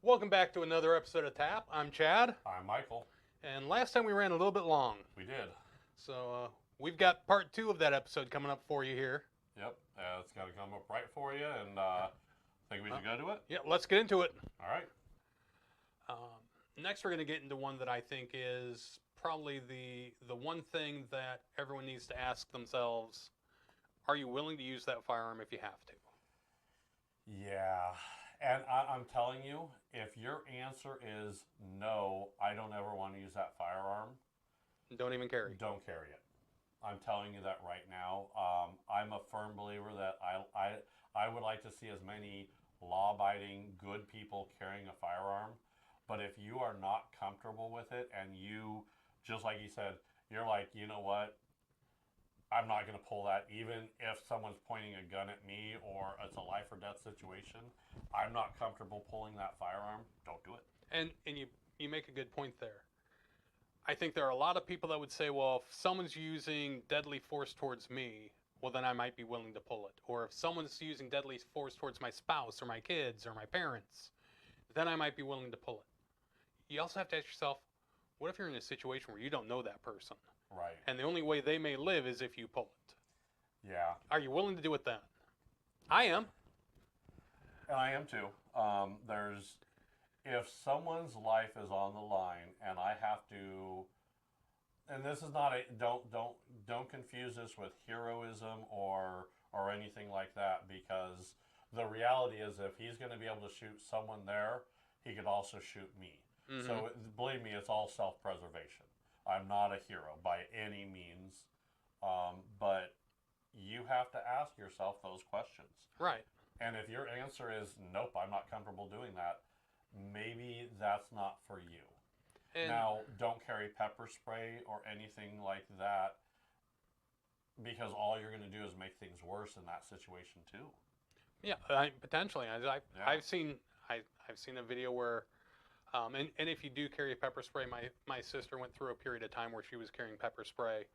Welcome back to another episode of TAAP. I'm Chad, I'm Michael. and last time we ran a little bit long. We did. So we've got part 2 of that episode coming up for you here. Yep. It's got to come up right for you, and I think we should go to it. Yeah, let's get into it. All right. Next, we're going to get into one that I think is probably the one thing that everyone needs to ask themselves. Are you willing to use that firearm if you have to? Yeah. And I'm telling you, if your answer is no, I don't ever want to use that firearm. Don't even carry. Don't carry it. I'm telling you that right now. I'm a firm believer that I would like to see as many law-abiding, good people carrying a firearm. But if you are not comfortable with it and you, just like you said, you're like, you know what? I'm not going to pull that even if someone's pointing a gun at me or it's a life or death situation. I'm not comfortable pulling that firearm. Don't do it. And you make a good point there. I think there are a lot of people that would say, well, if someone's using deadly force towards me, well, then I might be willing to pull it. Or if someone's using deadly force towards my spouse or my kids or my parents, then I might be willing to pull it. You also have to ask yourself, what if you're in a situation where you don't know that person? Right. And the only way they may live is if you pull it. Yeah. Are you willing to do it then? I am. And I am too. If someone's life is on the line and I have to, and this is not don't confuse this with heroism or anything like that, because the reality is if he's going to be able to shoot someone there, he could also shoot me. Mm-hmm. So believe me, it's all self-preservation. I'm not a hero by any means, but you have to ask yourself those questions. Right. And if your answer is, nope, I'm not comfortable doing that, maybe that's not for you. And now, don't carry pepper spray or anything like that, because all you're going to do is make things worse in that situation too. Yeah, potentially. I've seen a video where, and if you do carry pepper spray, my sister went through a period of time where she was carrying pepper spray.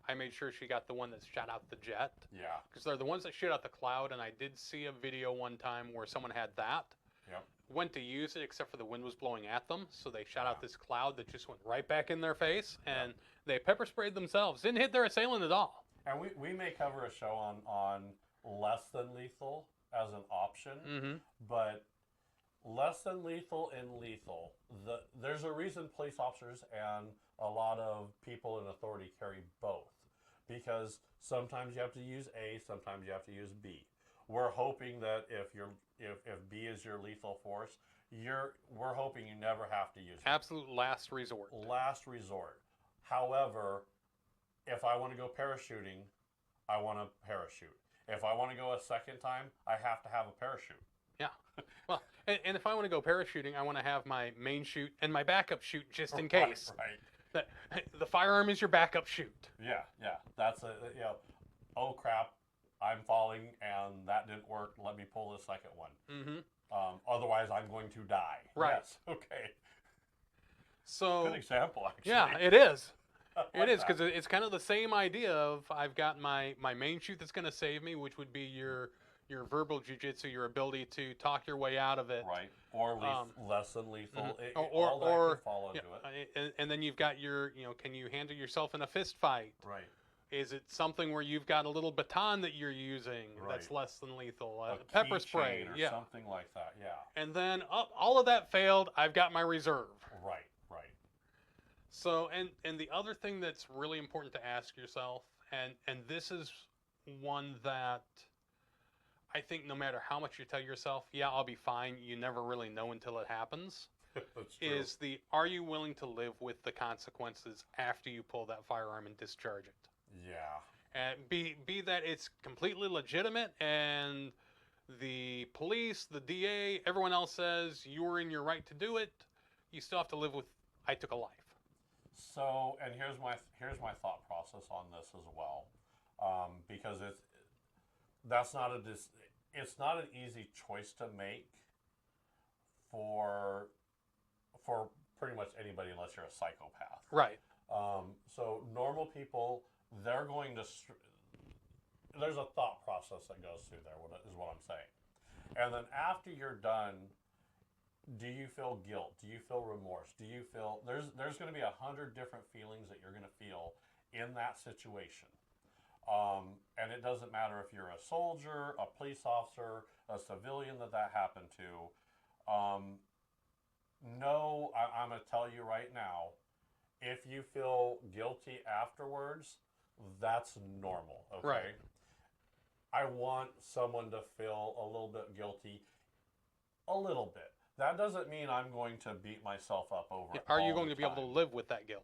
I made sure she got the one that shot out the jet. Yeah. Because they're the ones that shoot out the cloud, and I did see a video one time where someone had that. Yep. Went to use it, except for the wind was blowing at them, so they shot out this cloud that just went right back in their face, and they pepper sprayed themselves. Didn't hit their assailant at all. And we may cover a show on less than lethal as an option, but less than lethal and lethal, there's a reason police officers and a lot of people in authority carry both, because sometimes you have to use A, sometimes you have to use B. We're hoping that if B is your lethal force, we're hoping you never have to use it. Absolute last resort. Last resort. However, if I want to go parachuting, I want to parachute. If I want to go a second time, I have to have a parachute. Yeah. Well, and if I want to go parachuting, I want to have my main chute and my backup chute just in case. Right. The firearm is your backup chute. Yeah. That's oh crap, I'm falling and that didn't work. Let me pull the second one. Mm-hmm. Otherwise, I'm going to die. Right. Yes. Okay. So good example, actually. Yeah, it is. It is, because it's kind of the same idea of I've got my main chute that's going to save me, which would be your verbal jiu-jitsu, your ability to talk your way out of it. Right. Or less than lethal. Mm-hmm. All that can fall into it. And then you've got your, can you handle yourself in a fist fight? Right. Is it something where you've got a little baton that you're using that's less than lethal? Pepper spray. Or something like that, yeah. And then all of that failed, I've got my reserve. Right. So, and the other thing that's really important to ask yourself, and this is one that I think no matter how much you tell yourself, yeah, I'll be fine, you never really know until it happens, That's true. is are you willing to live with the consequences after you pull that firearm and discharge it? Yeah. And be that it's completely legitimate and the police, the DA, everyone else says you're in your right to do it, you still have to live with, I took a life. So, and here's my thought process on this as well, because it's not an easy choice to make for pretty much anybody unless you're a psychopath. Right. So normal people, they're going to. There's a thought process that goes through there. Is what I'm saying, and then after you're done Do you feel guilt? Do you feel remorse? Do you feel there's going to be 100 different feelings that you're going to feel in that situation. And it doesn't matter if you're a soldier, a police officer, a civilian that happened to. No, I'm going to tell you right now, if you feel guilty afterwards, that's normal, okay? Right. I want someone to feel a little bit guilty, a little bit. That doesn't mean I'm going to beat myself up over Yeah, it. are you all going the to be able to time. live with that guilt?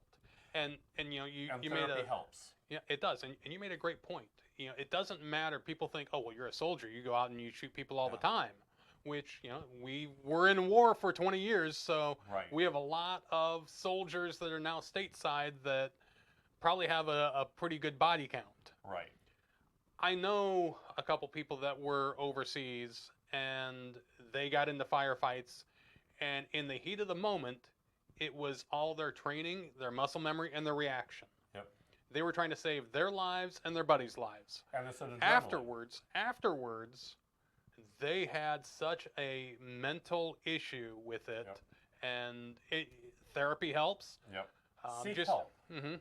And you know, And you made therapy a helps. yeah, it does, and you made a great point. You know, it doesn't matter. People think, oh well, you're a soldier, you go out and you shoot people all the Yeah. time, which you know we were in war for 20 years, so Right. we have a lot of soldiers that are now stateside that probably have a pretty good body count. Right. I know a couple people that were overseas and they got into firefights, and in the heat of the moment, it was all their training, their muscle memory, and their reaction. Yep. They were trying to save their lives and their buddies' lives. And it's an adrenaline. Afterwards, they had such a mental issue with it, Yep. and therapy helps. Yep. Seek just, help. Mm-hmm.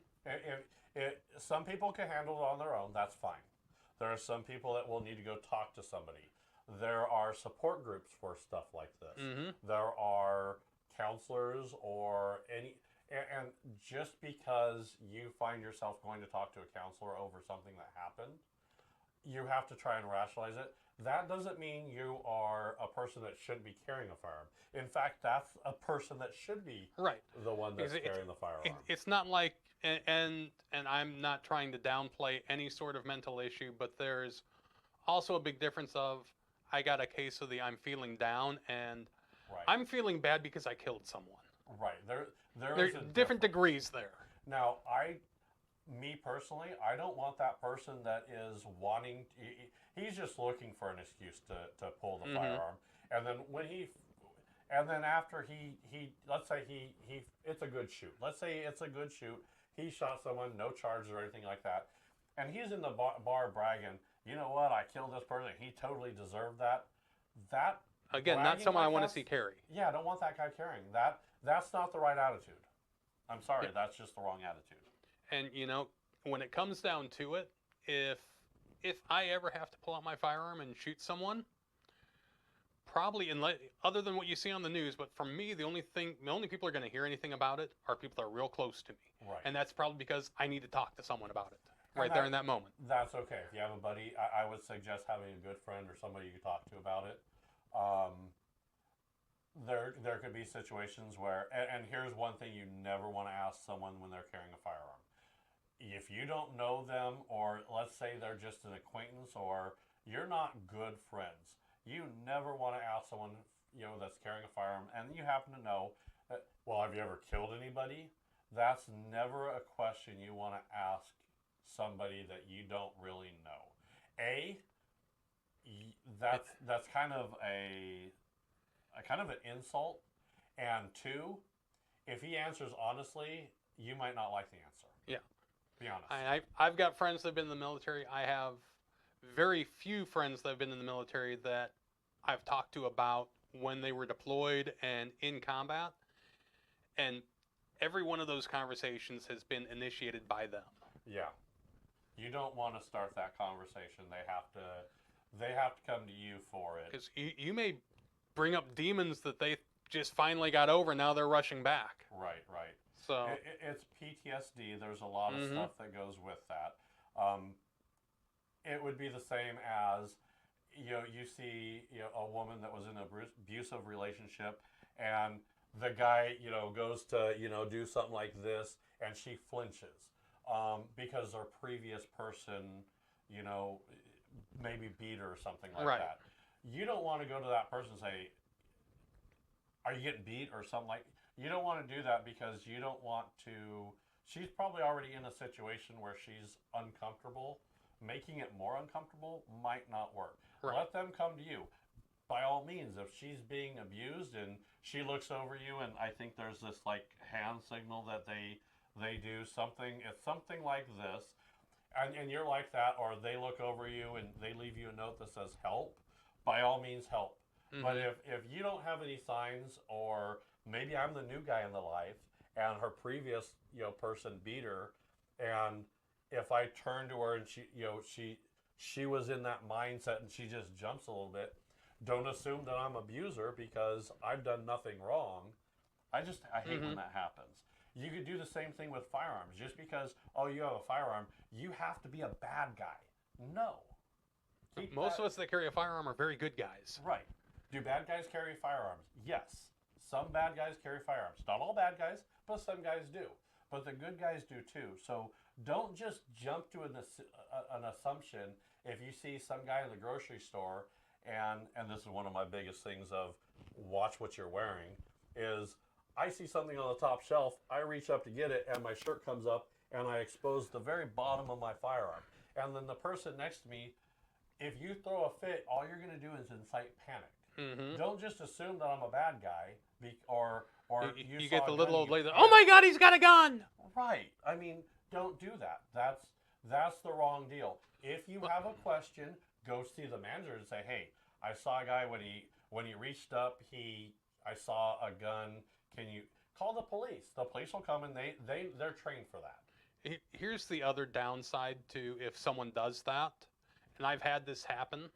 Some people can handle it on their own. That's fine. There are some people that will need to go talk to somebody. There are support groups for stuff like this. Mm-hmm. There are counselors or and just because you find yourself going to talk to a counselor over something that happened, you have to try and rationalize it. That doesn't mean you are a person that shouldn't be carrying a firearm. In fact, that's a person that should be Right. the one that's Because carrying the firearm. It's not like, and I'm not trying to downplay any sort of mental issue, but there's also a big difference of I got a case of the I'm feeling down and Right. I'm feeling bad because I killed someone. Right. There There's is a different degrees there. Now, me personally, I don't want that person that is wanting. He's just looking for an excuse to pull the Mhm. firearm, and then after he let's say he it's a good shoot. Let's say it's a good shoot. He shot someone, no charges or anything like that, and he's in the bar bragging. You know what? I killed this person. He totally deserved that. That Again, not bragging someone like I want to that's- see carry. Yeah, I don't want that guy carrying that. That's not the right attitude. I'm sorry, Yeah. that's just the wrong attitude. And you know, when it comes down to it, if I ever have to pull out my firearm and shoot someone, probably other than what you see on the news, but for me, the only people are going to hear anything about it are people that are real close to me, Right. and that's probably because I need to talk to someone about it And right there in that moment. That's okay. If you have a buddy, I would suggest having a good friend or somebody you can talk to about it. There could be situations where, and here's one thing you never want to ask someone when they're carrying a firearm. If you don't know them, or let's say they're just an acquaintance, or you're not good friends, you never want to ask someone that's carrying a firearm, and you happen to know that. Well, have you ever killed anybody? That's never a question you want to ask somebody that you don't really know. That's kind of an insult, and two, if he answers honestly, you might not like the answer. Yeah. Be honest. I've got friends that have been in the military. I have very few friends that have been in the military that I've talked to about when they were deployed and in combat, and every one of those conversations has been initiated by them. Yeah. You don't want to start that conversation. They have to come to you for it. Because you may bring up demons that they just finally got over, and now they're rushing back. Right. So It's PTSD. There's a lot of Mhm. stuff that goes with that. It would be the same as you see a woman that was in an abusive relationship, and the guy goes to do something like this, and she flinches because their previous person maybe beat her or something like Right. that. You don't want to go to that person and say, "Are you getting beat?" or something like. You don't want to do that because you don't want to. She's probably already in a situation where she's uncomfortable. Making it more uncomfortable might not work. Right. Let them come to you. By all means, if she's being abused and she looks over you, and I think there's this like hand signal that they do something. It's something like this, and you're like that, or they look over you and they leave you a note that says help. By all means, help. But if you don't have any signs, or maybe I'm the new guy in the life, and her previous person beat her, and if I turn to her and she was in that mindset and she just jumps a little bit, don't assume that I'm an abuser because I've done nothing wrong. I hate when that happens. You could do the same thing with firearms. Just because you have a firearm, you have to be a bad guy. No. Most of us that carry a firearm are very good guys. Right. Do bad guys carry firearms? Yes. Some bad guys carry firearms. Not all bad guys, but some guys do. But the good guys do too. So don't just jump to an assumption if you see some guy in the grocery store, and this is one of my biggest things of watch what you're wearing, is I see something on the top shelf, I reach up to get it, and my shirt comes up, and I expose the very bottom of my firearm. And then the person next to me, if you throw a fit, all you're going to do is incite panic. Don't just assume that I'm a bad guy, or you get the little old lady. Oh my God, he's got a gun! Right. I mean, don't do that. That's the wrong deal. If you have a question, go see the manager and say, "Hey, I saw a guy when he reached up. I saw a gun. Can you call the police? The police will come, and they're trained for that." Here's the other downside to if someone does that, and I've had this happen,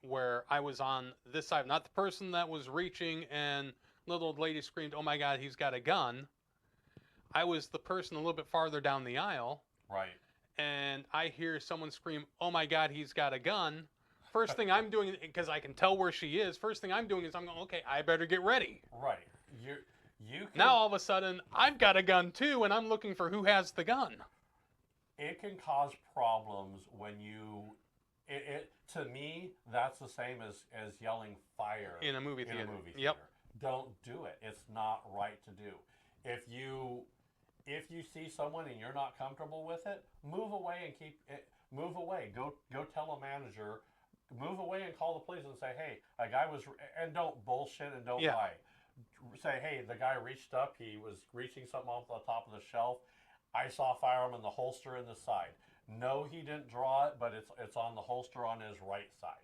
where I was on this side, not the person that was reaching and little old lady screamed, "Oh my God, he's got a gun." I was the person a little bit farther down the aisle. Right. And I hear someone scream, "Oh my God, he's got a gun." First thing I'm doing, because I can tell where she is, first thing I'm doing is I'm going, okay, I better get ready. Right. You can, now all of a sudden, I've got a gun too, and I'm looking for who has the gun. It can cause problems when to me, that's the same as yelling fire in a movie theater. Yep. Don't do it. It's not right to do. If you see someone and you're not comfortable with it, move away and move away. Go tell a manager. Move away and call the police and say, "Hey, a guy was," and don't bullshit and don't lie. Say, "Hey, the guy reached up. He was reaching something off the top of the shelf. I saw a firearm in the holster in the side. No, he didn't draw it, but it's on the holster on his right side."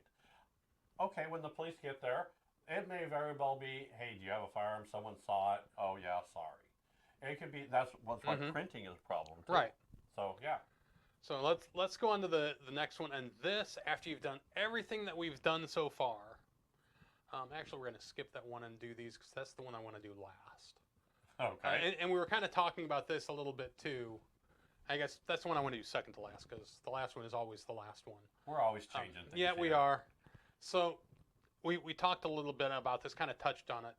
Okay, when the police get there, it may very well be, "Hey, do you have a firearm? Someone saw it. Oh yeah, sorry." It could be that's why printing is a problem too. Right. So yeah. So let's go on to the next one, and this after you've done everything that we've done so far. Actually, we're going to skip that one and do these because that's the one I want to do last. Okay. And we were kind of talking about this a little bit too. I guess that's the one I want to do second to last because the last one is always the last one. We're always changing things. Yeah, we are. So we talked a little bit about this, kind of touched on it.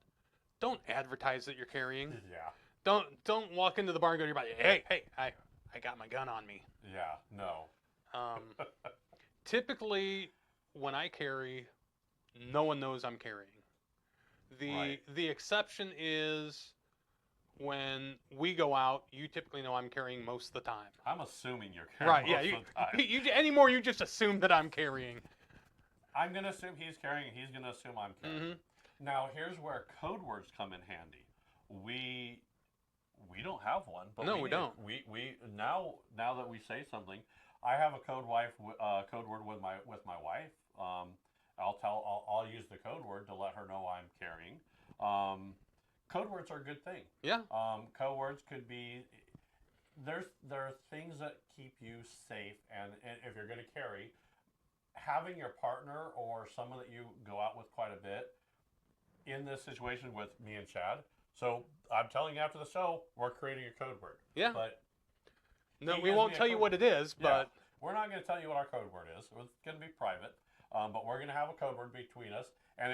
Don't advertise that you're carrying. Yeah. Don't walk into the bar and go to your buddy, "Hey, I got my gun on me." Yeah, no. Typically, when I carry, no one knows I'm carrying. The exception is when we go out. You typically know I'm carrying most of the time. I'm assuming you're carrying most of the time. Anymore, you just assume that I'm carrying. I'm going to assume he's carrying, he's going to assume I'm carrying. Now, here's where code words come in handy. We don't have one, but we don't. We now that we say something, I have a code word with my wife. I'll use the code word to let her know I'm carrying. Code words are a good thing. Yeah. Code words could be there are things that keep you safe, and if you're going to carry, having your partner or someone that you go out with quite a bit in this situation with me and Chad. So I'm telling you after the show, we're creating a code word. Yeah. But no, we won't tell you what it is, but we're not going to tell you what our code word is. It's going to be private. But we're going to have a code word between us, and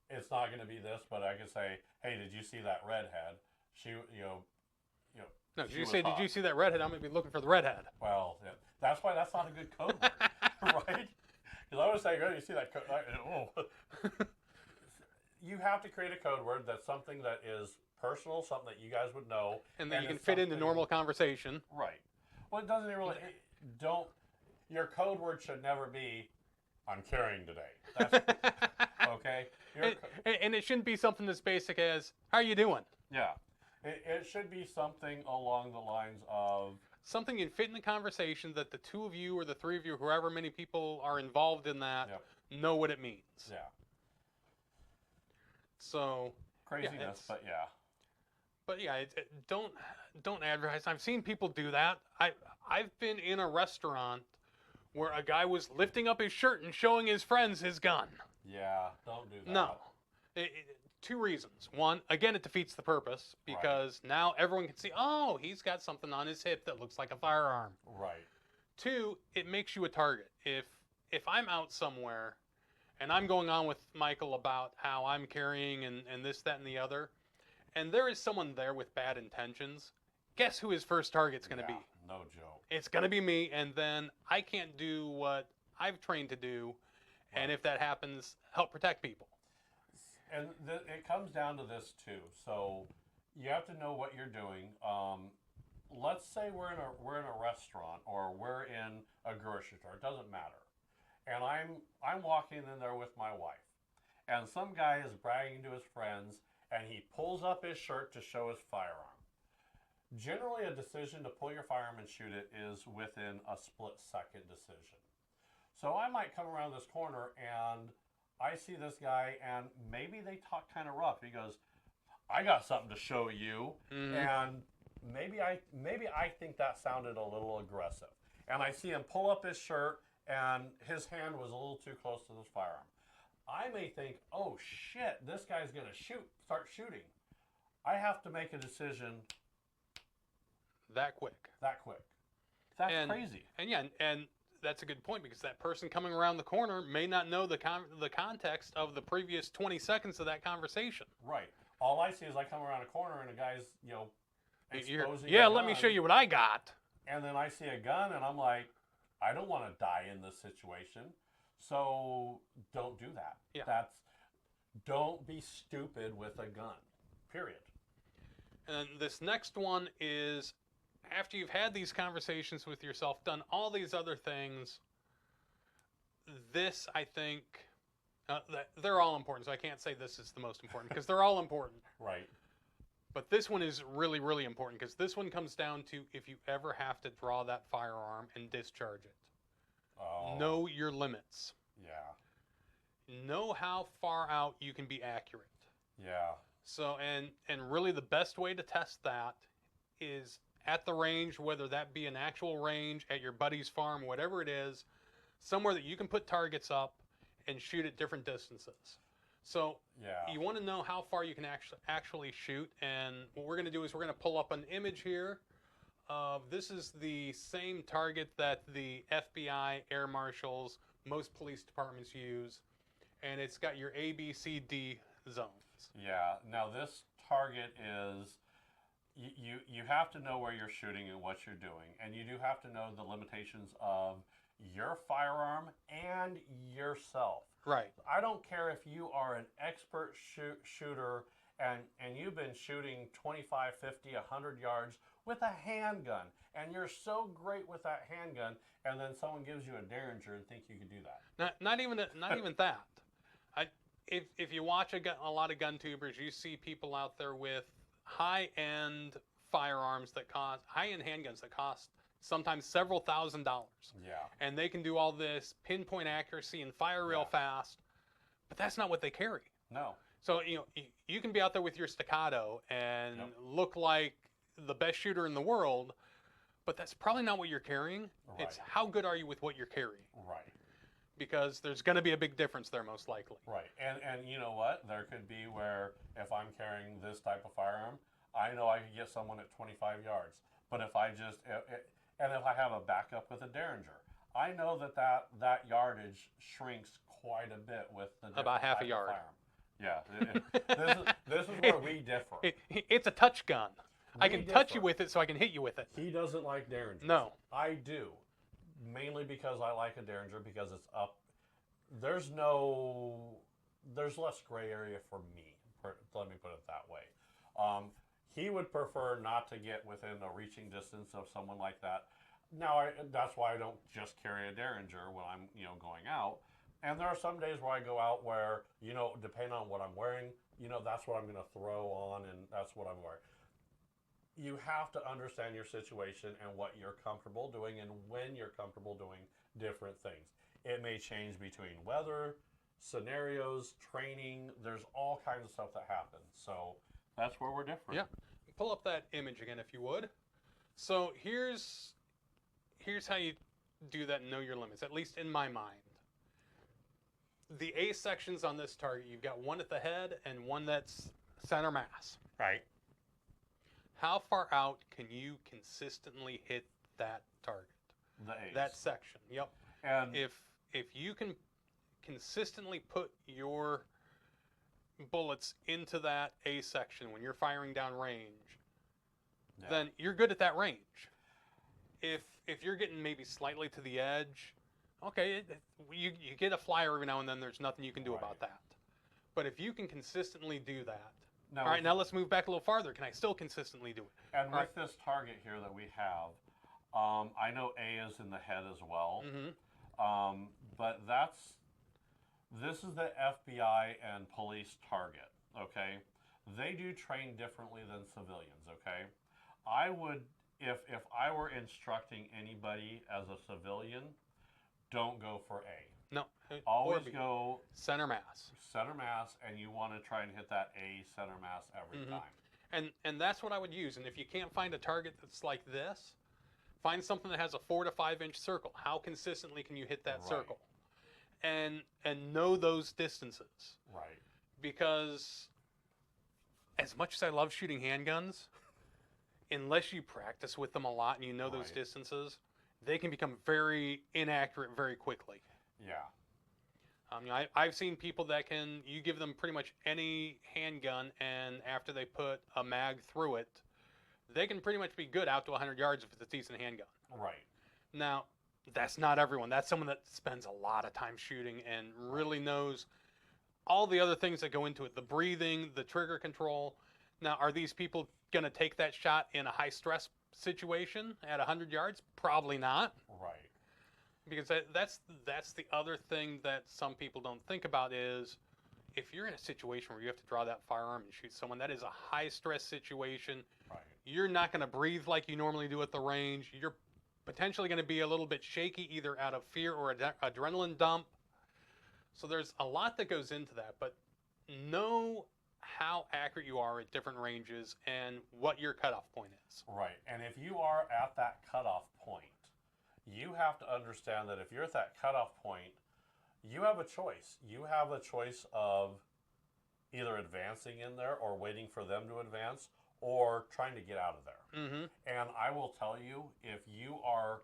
it's not going to be this, but I can say, "Hey, did you see that redhead? She, No, did you see that redhead? I'm going to be looking for the redhead." Well, yeah, that's why that's not a good code word, right? Because I was saying, "Oh, you see that code?" You have to create a code word that's something that is personal, something that you guys would know, and that you can fit into normal conversation. Right. Well, it doesn't really. Your code word should never be, "I'm carrying today." That's, okay. And it shouldn't be something as basic as, "How are you doing?" Yeah. It should be something along the lines of something you can fit in the conversation that the two of you or the three of you, however many people are involved in that, know what it means. Yeah. So Craziness, but yeah. But yeah, don't advertise. I've seen people do that. I've been in a restaurant where a guy was lifting up his shirt and showing his friends his gun. Yeah, don't do that. No. Two reasons. One, again, it defeats the purpose because now everyone can see, oh, he's got something on his hip that looks like a firearm. Right. Two, it makes you a target. If I'm out somewhere and I'm going on with Michael about how I'm carrying and this, that, and the other, and there is someone there with bad intentions, guess who his first target's going to be? No joke. It's going to be me, and then I can't do what I've trained to do, and if that happens, help protect people. And it comes down to this too. So you have to know what you're doing. Let's say we're in a restaurant or we're in a grocery store. It doesn't matter. And I'm walking in there with my wife, and some guy is bragging to his friends, and he pulls up his shirt to show his firearm. Generally, a decision to pull your firearm and shoot it is within a split-second decision. So I might come around this corner and I see this guy, and maybe they talk kind of rough. He goes, "I got something to show you," and maybe I think that sounded a little aggressive. And I see him pull up his shirt, and his hand was a little too close to this firearm. I may think, "Oh shit, this guy's gonna start shooting." I have to make a decision that quick. That's crazy. And that's a good point, because that person coming around the corner may not know the context of the previous 20 seconds of that conversation. Right. All I see is I come around a corner and a guy's, exposing. Yeah, let me show you what I got. And then I see a gun and I'm like, I don't want to die in this situation. So don't do that. Yeah. Don't be stupid with a gun. Period. And this next one is, after you've had these conversations with yourself, done all these other things, this, I think, they're all important, so I can't say this is the most important, because they're all important. Right. But this one is really, really important, because this one comes down to if you ever have to draw that firearm and discharge it. Oh. Know your limits. Yeah. Know how far out you can be accurate. Yeah. So, and really the best way to test that is at the range, whether that be an actual range, at your buddy's farm, whatever it is, somewhere that you can put targets up and shoot at different distances. So you want to know how far you can actually shoot, and what we're going to do is we're going to pull up an image here. This is the same target that the FBI, air marshals, most police departments use, and it's got your A, B, C, D zones. Yeah. Now this target is, you have to know where you're shooting and what you're doing, and you do have to know the limitations of your firearm and yourself. Right. I don't care if you are an expert shooter and you've been shooting 25, 50, 100 yards with a handgun, and you're so great with that handgun, and then someone gives you a Derringer and think you can do that. Not even that. If you watch a lot of gun tubers, you see people out there with high-end firearms that cost, high-end handguns that cost sometimes several $1,000s. Yeah. And they can do all this pinpoint accuracy and fire real fast, but that's not what they carry. No. So, you can be out there with your staccato and look like the best shooter in the world, but that's probably not what you're carrying. Right. It's how good are you with what you're carrying. Right. Because there's going to be a big difference there, most likely. Right. And you know what? There could be where if I'm carrying this type of firearm, I know I could get someone at 25 yards. But if I and if I have a backup with a Derringer, I know that yardage shrinks quite a bit with the about half a yard. Yeah. This is where we differ. It's a touch gun. I can touch you with it so I can hit you with it. He doesn't like Derringers. No. I do. Mainly because I like a Derringer because it's up. There's less gray area for me. Let me put it that way. He would prefer not to get within a reaching distance of someone like that. Now, that's why I don't just carry a Derringer when I'm going out. And there are some days where I go out where depending on what I'm wearing, that's what I'm going to throw on, and that's what I'm wearing. You have to understand your situation and what you're comfortable doing and when you're comfortable doing different things. It may change between weather, scenarios, training. There's all kinds of stuff that happens. So that's where we're different. Yeah. Pull up that image again if you would. So here's how you do that and know your limits, at least in my mind. The A sections on this target, you've got one at the head and one that's center mass. Right. How far out can you consistently hit that target? The A's. That section. Yep. And If you can consistently put your bullets into that A section when you're firing down range, then you're good at that range. If you're getting maybe slightly to the edge, okay, you get a flyer every now and then. There's nothing you can do about that. But if you can consistently do that, all right, now let's move back a little farther. Can I still consistently do it? And with this target here that we have, I know A is in the head as well. Mm-hmm. But this is the FBI and police target, okay? They do train differently than civilians, okay? I would, if I were instructing anybody as a civilian, don't go for A. No. Always go center mass. Center mass, and you want to try and hit that A center mass every time. And that's what I would use. And if you can't find a target that's like this, find something that has a 4 to 5 inch circle. How consistently can you hit that circle? And know those distances. Right. Because as much as I love shooting handguns, unless you practice with them a lot and you know those distances, they can become very inaccurate very quickly. Yeah. I've seen people that you give them pretty much any handgun, and after they put a mag through it, they can pretty much be good out to 100 yards if it's a decent handgun. Right. Now, that's not everyone. That's someone that spends a lot of time shooting and really knows all the other things that go into it, the breathing, the trigger control. Now, are these people going to take that shot in a high-stress situation at 100 yards? Probably not. Right. Because that's the other thing that some people don't think about is if you're in a situation where you have to draw that firearm and shoot someone, that is a high-stress situation. Right. You're not going to breathe like you normally do at the range. You're potentially going to be a little bit shaky either out of fear or adrenaline dump. So there's a lot that goes into that, but know how accurate you are at different ranges and what your cutoff point is. Right. And if you are at that cutoff point, you have to understand that if you're at that cutoff point, you have a choice. You have a choice of either advancing in there or waiting for them to advance or trying to get out of there. Mm-hmm. And I will tell you, if you are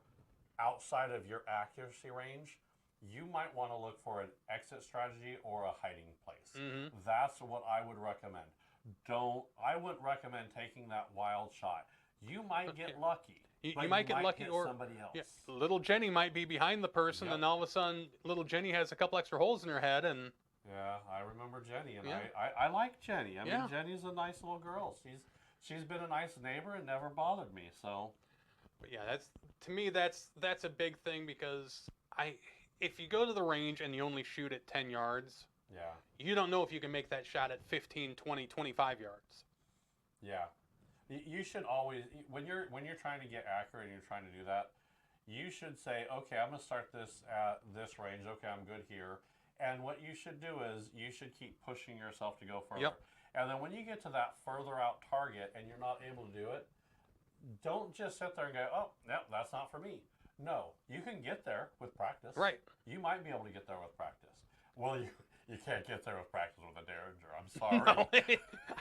outside of your accuracy range, you might want to look for an exit strategy or a hiding place. Mm-hmm. That's what I would recommend. I wouldn't recommend taking that wild shot. You might get lucky. You might get lucky, or somebody else. Yeah, little Jenny might be behind the person, and all of a sudden, little Jenny has a couple extra holes in her head, and yeah, I remember Jenny, and I like Jenny. I mean, Jenny's a nice little girl. She's been a nice neighbor and never bothered me. So, but yeah, that's a big thing because if you go to the range and you only shoot at 10 yards, you don't know if you can make that shot at 15, 20, 25 yards. Yeah. You should always, when you're trying to get accurate and you're trying to do that, you should say, okay, I'm going to start this at this range. Okay, I'm good here. And what you should do is you should keep pushing yourself to go further. Yep. And then when you get to that further out target and you're not able to do it, don't just sit there and go, oh, no, that's not for me. No, you can get there with practice. Right. You might be able to get there with practice. Well, you can't get there with practice with a Derringer. I'm sorry. No,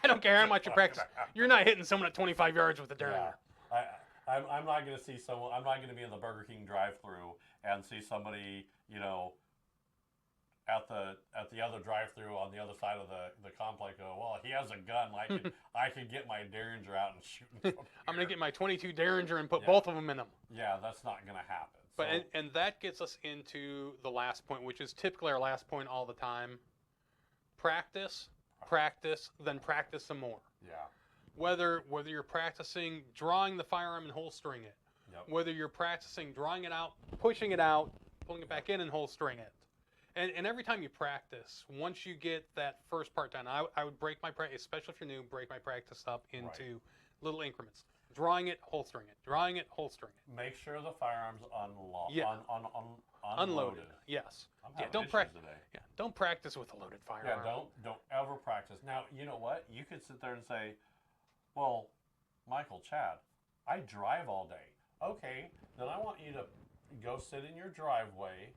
I don't care how much you practice. You're not hitting someone at 25 yards with a Derringer. Yeah. I'm not going to see someone. I'm not going to be in the Burger King drive-through and see somebody, at the other drive-through on the other side of the complex. Go, well, he has a gun. I could get my Derringer out and shoot him. From I'm going to get my 22 Derringer and put both of them in them. Yeah, that's not going to happen. But and that gets us into the last point, which is typically our last point all the time. Practice, then practice some more. Yeah. Whether you're practicing drawing the firearm and holstering it, whether you're practicing drawing it out, pushing it out, pulling it back in and holstering it. And every time you practice, once you get that first part done, I would break my practice, especially if you're new, break my practice up into little increments. Drawing it, holstering it. Drawing it, holstering it. Make sure the firearm's Yeah. unloaded. Yes. I'm Yeah, having don't issues practice. today. Yeah, don't practice with a loaded Yeah, firearm. don't ever practice. Now, you know what? You could sit there and say, well, Michael, Chad, I drive all day. Okay, then I want you to go sit in your driveway,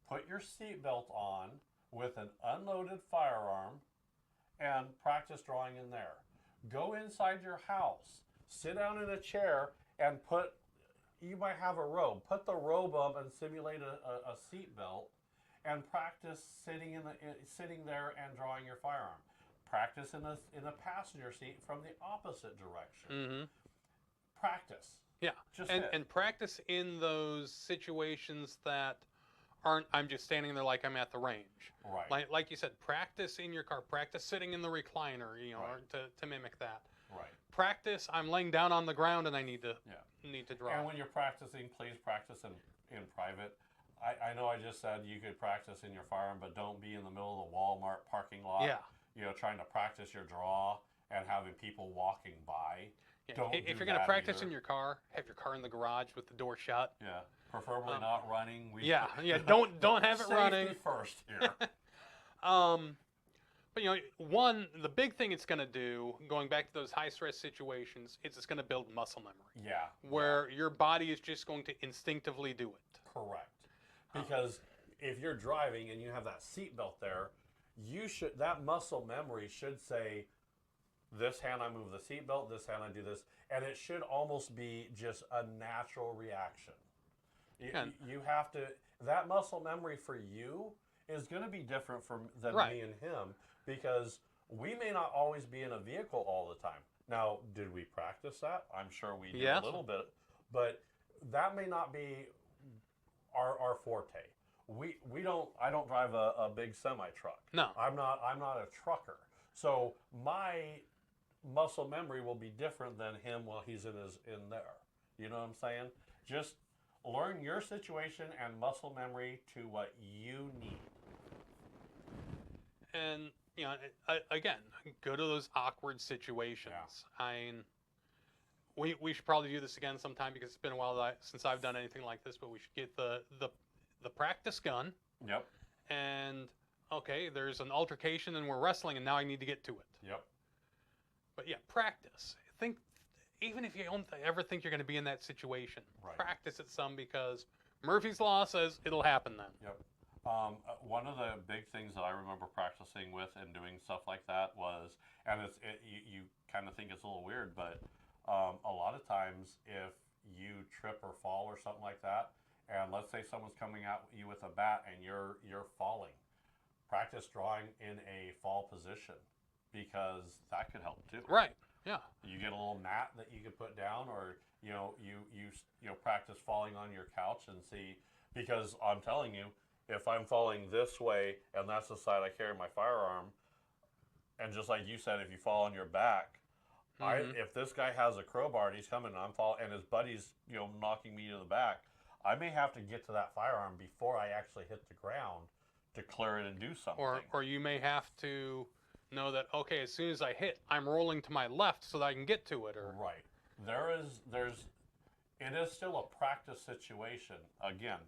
put your seatbelt on with an unloaded firearm, and practice drawing in there. Go inside your house, sit down in a chair, and you might have a robe. Put the robe up and simulate a seatbelt, and practice sitting there and drawing your firearm. Practice in the passenger seat from the opposite direction. Mm-hmm. Practice. Yeah, Just and practice in those situations that aren't, I'm just standing there like I'm at the range. Right. Like you said, practice in your car. Practice sitting in the recliner, Right. or to mimic that. Right. Practice, I'm laying down on the ground and I need to draw. And when you're practicing, please practice in private. I know I just said you could practice in your firearm, but don't be in the middle of the Walmart parking lot. Yeah. Trying to practice your draw and having people walking by. Yeah. Don't If do you're going to that practice either. in your car, have your car in the garage with the door shut. Yeah. Preferably not running. Yeah. Don't have it Safety running. first here. But the big thing it's going to do, going back to those high stress situations, is it's going to build muscle memory. Yeah. Where your body is just going to instinctively do it. Correct. Because if you're driving and you have that seatbelt there, that muscle memory should say, this hand I move the seatbelt, this hand I do this, and it should almost be just a natural reaction. You have to, that muscle memory for you is going to be different than Right. me and him, because we may not always be in a vehicle all the time. Now, did we practice that? I'm sure we did a little bit, but that may not be our forte. I don't drive a big semi truck. No. I'm not a trucker. So my muscle memory will be different than him while he's in there. You know what I'm saying? Just learn your situation and muscle memory to what you need. And again, go to those awkward situations. Yeah. I mean, we should probably do this again sometime, because it's been a while since I've done anything like this. But we should get the practice gun. Yep. And okay, there's an altercation and we're wrestling, and now I need to get to it. Yep. But yeah, practice. Even if you don't ever think you're going to be in that situation, Right. practice it some, because Murphy's Law says it'll happen then. Yep. One of the big things that I remember practicing with and doing stuff like that was, and you kind of think it's a little weird, but a lot of times if you trip or fall or something like that, and let's say someone's coming at you with a bat and you're falling, practice drawing in a fall position, because that could help too. Right. Yeah. You get a little mat that you could put down, or you practice falling on your couch and see, because I'm telling you, if I'm falling this way and that's the side I carry my firearm, and just like you said, if you fall on your back, if this guy has a crowbar and he's coming and I'm falling and his buddy's knocking me to the back, I may have to get to that firearm before I actually hit the ground to clear it and do something. Or you may have to know that, okay, as soon as I hit, I'm rolling to my left so that I can get to it. Or Right. It is still a practice situation. Again,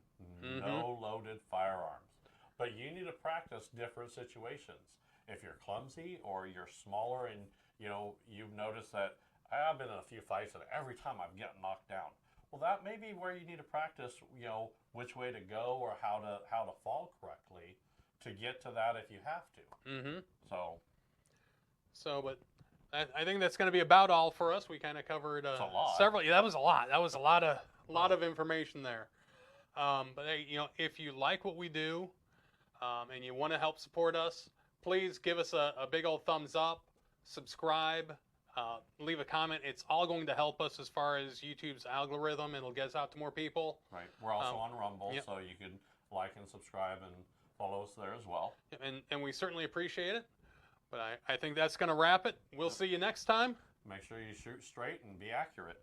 no loaded firearms. But you need to practice different situations. If you're clumsy or you're smaller and you've noticed that I've been in a few fights and every time I'm getting knocked down. Well, that may be where you need to practice, which way to go or how to fall correctly to get to that if you have to. Mm-hmm. So, but I think that's going to be about all for us. We kind of covered a lot. several. Yeah, that was a lot. That was a lot of information there. But hey, if you like what we do, and you want to help support us, please give us a big old thumbs up, subscribe, leave a comment. It's all going to help us as far as YouTube's algorithm. It'll get us out to more people. Right. We're also on Rumble, yep. so you can like and subscribe and follow us there as well. And we certainly appreciate it. But I think that's going to wrap it. We'll see you next time. Make sure you shoot straight and be accurate.